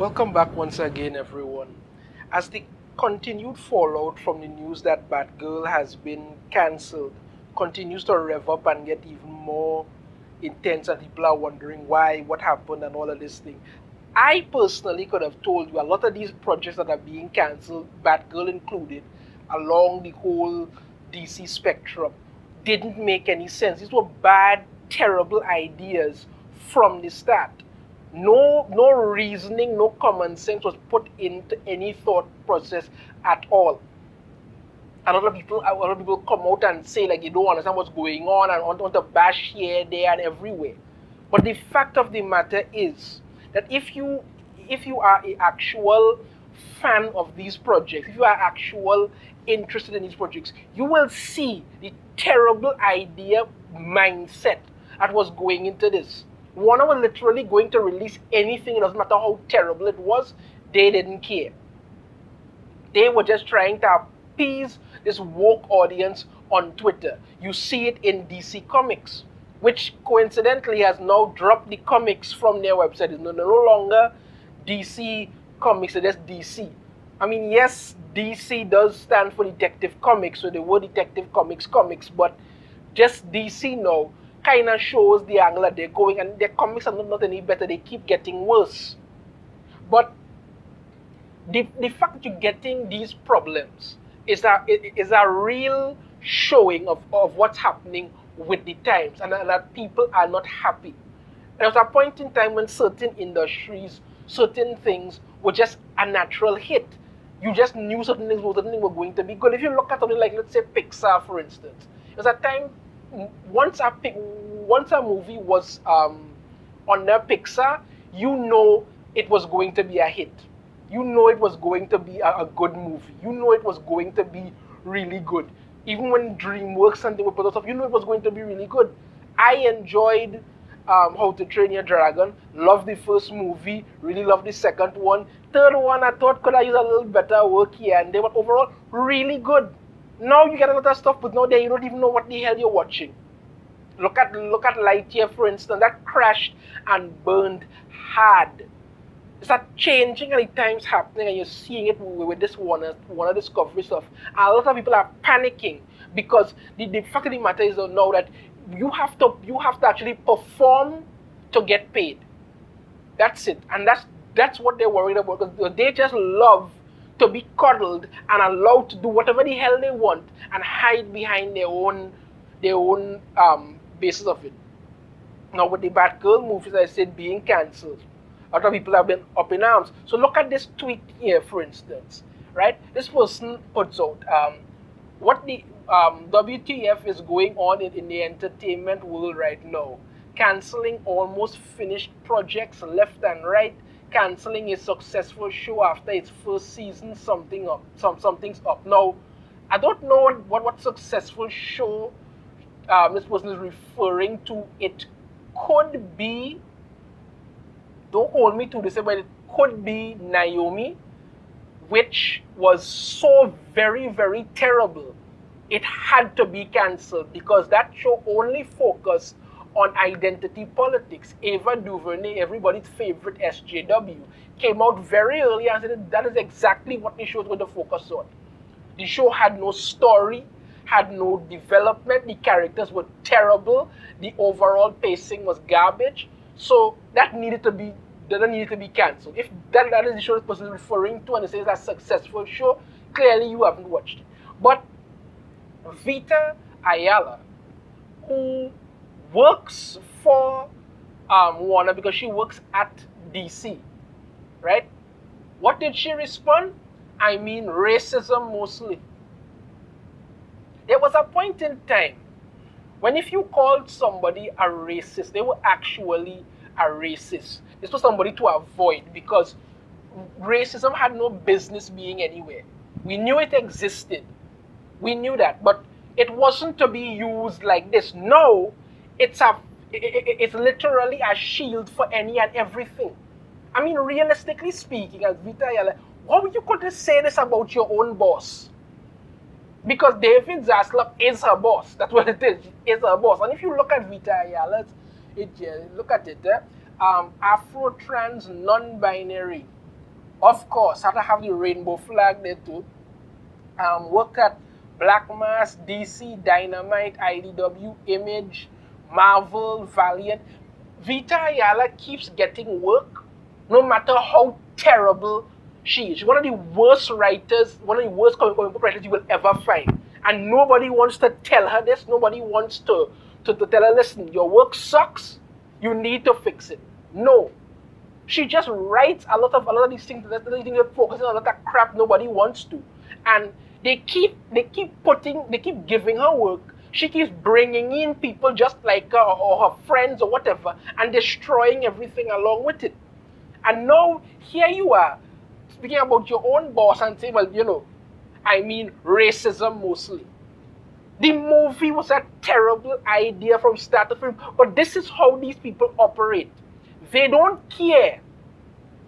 Welcome back once again, everyone. As the continued fallout from the news that Batgirl has been cancelled continues to rev up and get even more intense, and people are wondering why, what happened, and all of this thing. I personally could have told you a lot of these projects that are being cancelled, Batgirl included, along the whole DC spectrum, didn't make any sense. These were bad, terrible ideas from the start. No reasoning, no common sense was put into any thought process at all. A lot of people come out and say like you don't understand what's going on and want to bash here, there, and everywhere. But the fact of the matter is that if you are a actual fan of these projects, if you are actual interested in these projects, you will see the terrible idea mindset that was going into this. Warner was literally going to release anything, it doesn't matter how terrible it was, they didn't care. They were just trying to appease this woke audience on Twitter. You see it in DC Comics, which coincidentally has now dropped the comics from their website. It's no longer DC Comics, it's just DC. I mean, yes, DC does stand for Detective Comics, so they were Detective Comics, but just DC now kind of shows the angle that they're going, and their comics are not any better, they keep getting worse. But the fact that you're getting these problems is a real showing of what's happening with the times, and that people are not happy. There was a point in time when certain industries, certain things were just a natural hit. You just knew certain things were going to be good. If you look at something like, let's say, Pixar, for instance, there's a time once a movie was under Pixar, you know it was going to be a hit. You know it was going to be a good movie. You know it was going to be really good. Even when DreamWorks and they were put stuff, you know it was going to be really good. I enjoyed How to Train Your Dragon. Loved the first movie. Really loved the second one. Third one I thought could have used a little better work here and they were overall really good. Now you get a lot of stuff, but now there you don't even know what the hell you're watching. Look at Lightyear, for instance, that crashed and burned hard. It's that changing and the times happening, and you're seeing it with this Warner Discovery stuff. And a lot of people are panicking because the fact of the matter is now that you have to actually perform to get paid. That's it, and that's what they're worried about because they just love to be coddled and allowed to do whatever the hell they want and hide behind their own basis of it. Now with the Batgirl movies, I said, being cancelled, a lot of people have been up in arms. So look at this tweet here, for instance, right? This person puts out what the WTF is going on in the entertainment world right now. Cancelling almost finished projects left and right, cancelling a successful show after its first season, something's up. Now, I don't know what successful show this person is referring to. It could be, don't hold me to this, but it could be Naomi, which was so very, very terrible. It had to be cancelled because that show only focused on identity politics. Ava DuVernay, everybody's favorite SJW, came out very early and said that is exactly what the show is going to focus on. The show had no story, had no development, the characters were terrible, the overall pacing was garbage, so that needed to be cancelled. If that is the show this person is referring to and it says a successful show, clearly you haven't watched it. But Vita Ayala, who works for Warner because she works at DC, right? What did she respond? I mean, racism mostly. There was a point in time when if you called somebody a racist, they were actually a racist. This was somebody to avoid because racism had no business being anywhere. We knew it existed. We knew that, but it wasn't to be used like this. No, it's literally a shield for any and everything. I mean, realistically speaking, as Vita Ayala, how would you could say this about your own boss? Because David Zaslav is her boss. That's what it is her boss. And if you look at Vita Ayala, look at it. Afro-trans non-binary Of course, had to have the rainbow flag there too. Work at Black Mass, DC, Dynamite, IDW, Image, Marvel, Valiant. Vita Ayala keeps getting work, no matter how terrible she is. She's one of the worst writers, one of the worst comic book writers you will ever find. And nobody wants to tell her this. Nobody wants to tell her, listen, your work sucks. You need to fix it. No. She just writes a lot of these things. They focusing on a lot of crap nobody wants to. And they keep giving her work. She keeps bringing in people just like her or her friends or whatever and destroying everything along with it. And now here you are speaking about your own boss and saying, well, I mean racism mostly. The movie was a terrible idea from start to finish, but this is how these people operate. They don't care.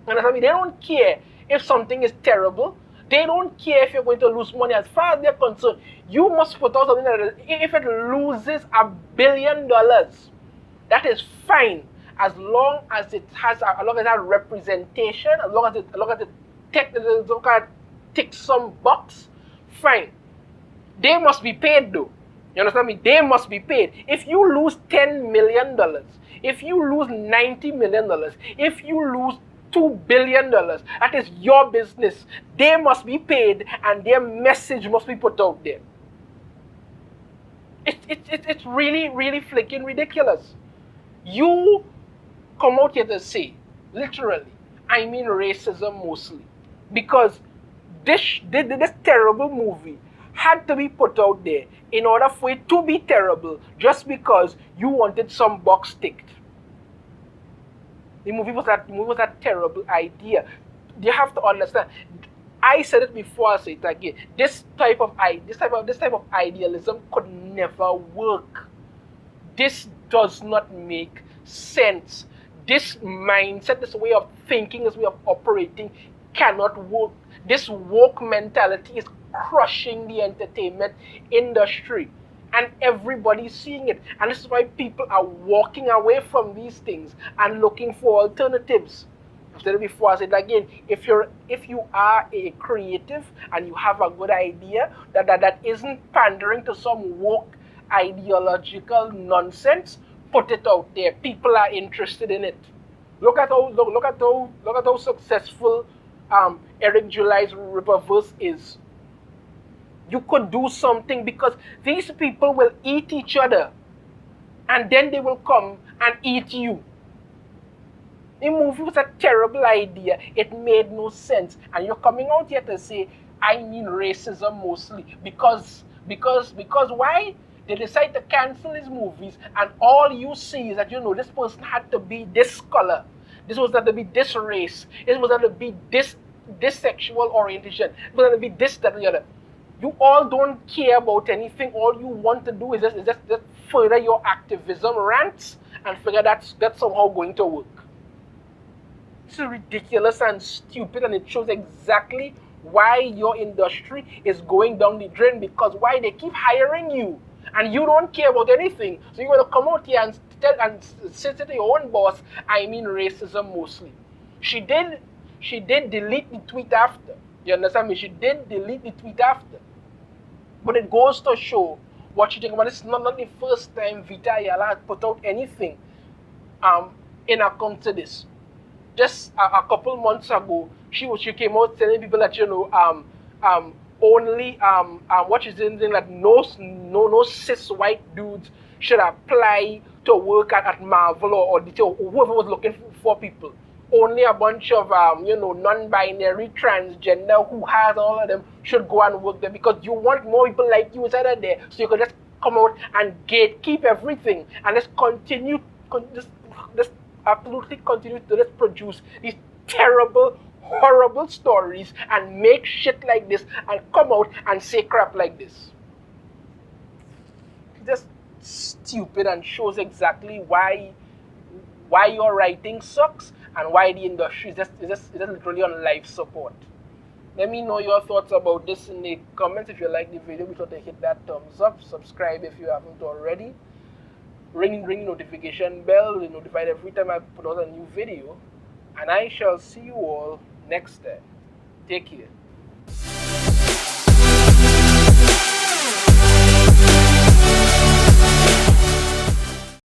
Understand me? They don't care if something is terrible. They don't care if you're going to lose money. As far as they're concerned, you must put out something that if it loses $1 billion, that is fine, as long as it has representation, as long as it ticks some box, fine. They must be paid though. You understand me? They must be paid. If you lose $10 million, if you lose $90 million, if you lose $2 billion, that is your business. They must be paid and their message must be put out there. It's really, really flicking ridiculous. You come out here to say, literally, I mean racism mostly. Because this terrible movie had to be put out there in order for it to be terrible just because you wanted some box ticked. The movie was a terrible idea. You have to understand. I said it before, I'll say it again. This type of idealism could never work. This does not make sense. This mindset, this way of thinking, this way of operating cannot work. This woke mentality is crushing the entertainment industry. And everybody's seeing it. And this is why people are walking away from these things and looking for alternatives. I've said it before, I said it again. If you are a creative and you have a good idea that isn't pandering to some woke ideological nonsense, put it out there. People are interested in it. Look at how successful Eric July's Riververse is. You could do something because these people will eat each other and then they will come and eat you. The movie was a terrible idea. It made no sense. And you're coming out here to say, I mean racism mostly. Because why? They decide to cancel these movies and all you see is that, this person had to be this color. This was had to be this race. This was had to be this sexual orientation. It was had to be this, that, and the other. You all don't care about anything. All you want to do is just further your activism rants and figure that's somehow going to work. This is ridiculous and stupid, and it shows exactly why your industry is going down the drain, because why? They keep hiring you and you don't care about anything. So you're going to come out here and say to your own boss, I mean racism mostly. She did delete the tweet after. You understand me? She did delete the tweet after. But it goes to show what you think about. It's not the first time Vita Ayala had put out anything in account to this. Just a couple months ago, she came out telling people that only what she's saying that no cis white dudes should apply to work at Marvel or whoever was looking for people. Only a bunch of non-binary, transgender, who has all of them should go and work there, because you want more people like you inside of there, so you can just come out and gatekeep everything and just absolutely continue to just produce these terrible, horrible stories and make shit like this and come out and say crap like this. Just stupid, and shows exactly why your writing sucks and why the industry is just literally on life support. Let me know your thoughts about this in the comments. If you like the video, be sure to hit that thumbs up. Subscribe if you haven't already. Ring the notification bell. You'll be notified every time I put out a new video. And I shall see you all next time. Take care.